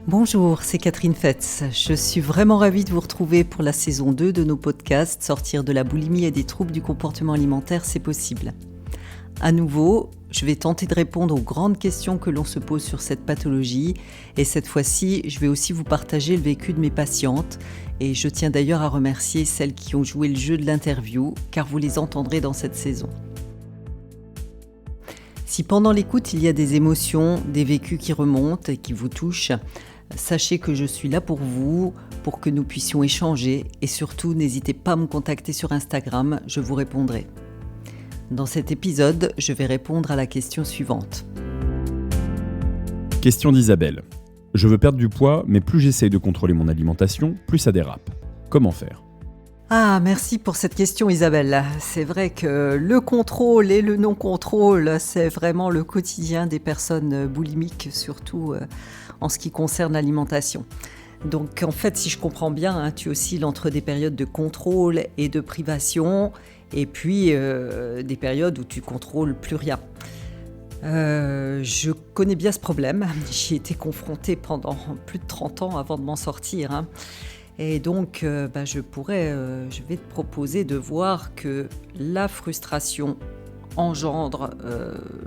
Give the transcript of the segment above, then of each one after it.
Bonjour, c'est Catherine Fetz. Je suis vraiment ravie de vous retrouver pour la saison 2 de nos podcasts. Sortir de la boulimie et des troubles du comportement alimentaire, c'est possible. À nouveau, je vais tenter de répondre aux grandes questions que l'on se pose sur cette pathologie. Et cette fois-ci, je vais aussi vous partager le vécu de mes patientes. Et je tiens d'ailleurs à remercier celles qui ont joué le jeu de l'interview, car vous les entendrez dans cette saison. Si pendant l'écoute, il y a des émotions, des vécus qui remontent et qui vous touchent, sachez que je suis là pour vous, pour que nous puissions échanger et surtout n'hésitez pas à me contacter sur Instagram, je vous répondrai. Dans cet épisode, je vais répondre à la question suivante. Question d'Isabelle. Je veux perdre du poids, mais plus j'essaye de contrôler mon alimentation, plus ça dérape. Comment faire ? Ah, merci pour cette question Isabelle. C'est vrai que le contrôle et le non-contrôle, c'est vraiment le quotidien des personnes boulimiques, surtout en ce qui concerne l'alimentation. Donc en fait, si je comprends bien, tu oscilles entre des périodes de contrôle et de privation, et puis des périodes où tu contrôles plus rien. Je connais bien ce problème, j'y ai été confrontée pendant plus de 30 ans avant de m'en sortir. Et donc, je vais te proposer de voir que la frustration engendre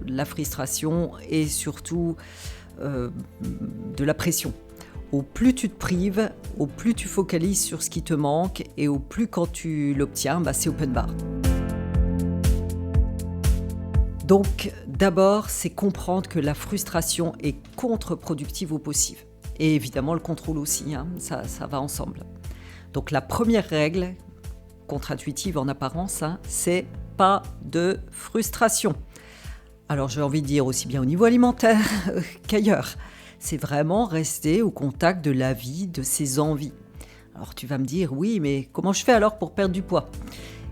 la frustration et surtout de la pression. Au plus tu te prives, au plus tu focalises sur ce qui te manque et au plus quand tu l'obtiens, c'est open bar. Donc, d'abord, c'est comprendre que la frustration est contre-productive au possible. Et évidemment, le contrôle aussi, ça va ensemble. Donc la première règle, contre-intuitive en apparence, c'est pas de frustration. Alors j'ai envie de dire aussi bien au niveau alimentaire qu'ailleurs. C'est vraiment rester au contact de la vie, de ses envies. Alors tu vas me dire, oui, mais comment je fais alors pour perdre du poids ?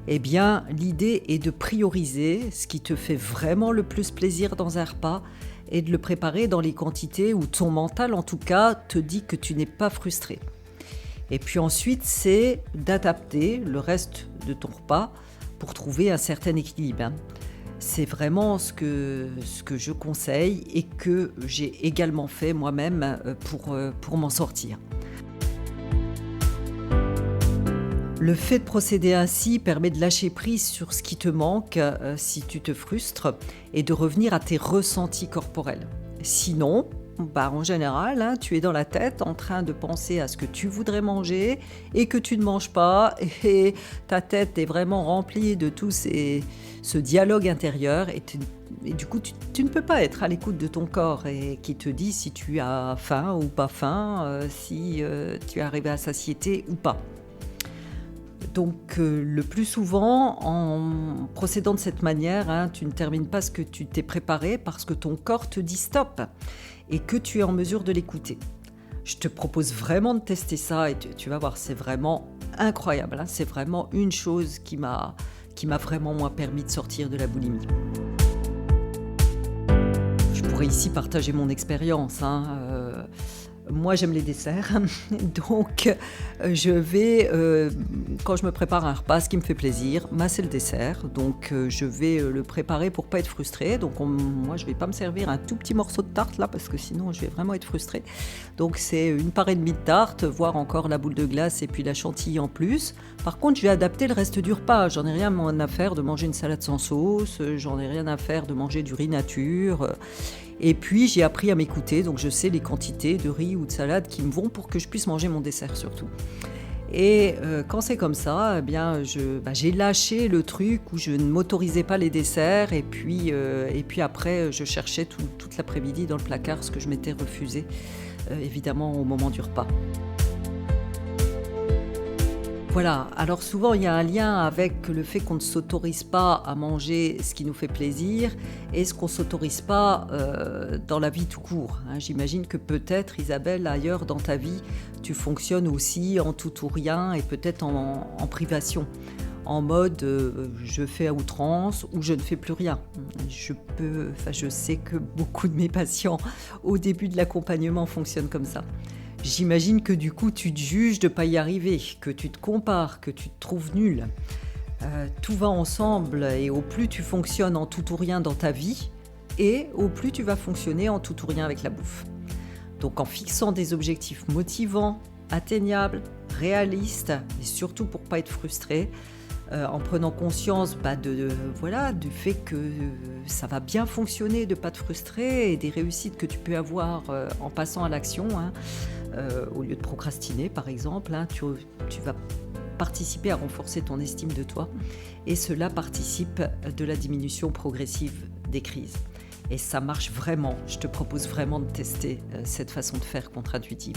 Eh bien, l'idée est de prioriser ce qui te fait vraiment le plus plaisir dans un repas et de le préparer dans les quantités où ton mental, en tout cas, te dit que tu n'es pas frustré. Et puis ensuite, c'est d'adapter le reste de ton repas pour trouver un certain équilibre. C'est vraiment ce que je conseille et que j'ai également fait moi-même pour m'en sortir. Le fait de procéder ainsi permet de lâcher prise sur ce qui te manque si tu te frustres et de revenir à tes ressentis corporels. Sinon, en général, tu es dans la tête en train de penser à ce que tu voudrais manger et que tu ne manges pas et ta tête est vraiment remplie de tout ce dialogue intérieur et du coup tu ne peux pas être à l'écoute de ton corps et qui te dit si tu as faim ou pas faim, si tu es arrivé à satiété ou pas. Donc le plus souvent, en procédant de cette manière, tu ne termines pas ce que tu t'es préparé parce que ton corps te dit stop et que tu es en mesure de l'écouter. Je te propose vraiment de tester ça et tu vas voir, c'est vraiment incroyable. C'est vraiment une chose qui m'a vraiment moi permis de sortir de la boulimie. Je pourrais ici partager mon expérience. Moi, j'aime les desserts, donc je vais, quand je me prépare un repas, ce qui me fait plaisir, c'est le dessert. Donc je vais le préparer pour pas être frustrée. Donc moi, je vais pas me servir un tout petit morceau de tarte là, parce que sinon, je vais vraiment être frustrée. Donc c'est une part et demie de tarte, voire encore la boule de glace et puis la chantilly en plus. Par contre, je vais adapter le reste du repas. J'en ai rien à faire de manger une salade sans sauce, j'en ai rien à faire de manger du riz nature. Et puis j'ai appris à m'écouter, donc je sais les quantités de riz ou de salade qui me vont pour que je puisse manger mon dessert surtout. Et quand c'est comme ça, j'ai lâché le truc où je ne m'autorisais pas les desserts et puis après je cherchais toute l'après-midi dans le placard ce que je m'étais refusé, évidemment au moment du repas. Voilà, alors souvent il y a un lien avec le fait qu'on ne s'autorise pas à manger ce qui nous fait plaisir et ce qu'on ne s'autorise pas dans la vie tout court. J'imagine que peut-être Isabelle, ailleurs dans ta vie, tu fonctionnes aussi en tout ou rien et peut-être en privation, en mode je fais à outrance ou je ne fais plus rien. Je sais que beaucoup de mes patients au début de l'accompagnement fonctionnent comme ça. J'imagine que du coup, tu te juges de ne pas y arriver, que tu te compares, que tu te trouves nul. Tout va ensemble et au plus tu fonctionnes en tout ou rien dans ta vie, et au plus tu vas fonctionner en tout ou rien avec la bouffe. Donc en fixant des objectifs motivants, atteignables, réalistes, et surtout pour ne pas être frustré, en prenant conscience du fait que ça va bien fonctionner de ne pas te frustrer et des réussites que tu peux avoir en passant à l'action, au lieu de procrastiner par exemple, tu vas participer à renforcer ton estime de toi et cela participe de la diminution progressive des crises. Et ça marche vraiment, je te propose vraiment de tester cette façon de faire contre-intuitive.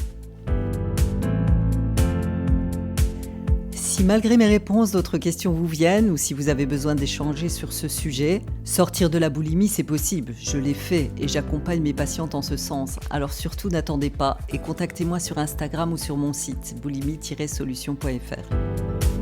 Si malgré mes réponses, d'autres questions vous viennent ou si vous avez besoin d'échanger sur ce sujet, sortir de la boulimie, c'est possible. Je l'ai fait et j'accompagne mes patientes en ce sens. Alors surtout, n'attendez pas et contactez-moi sur Instagram ou sur mon site boulimie-solution.fr.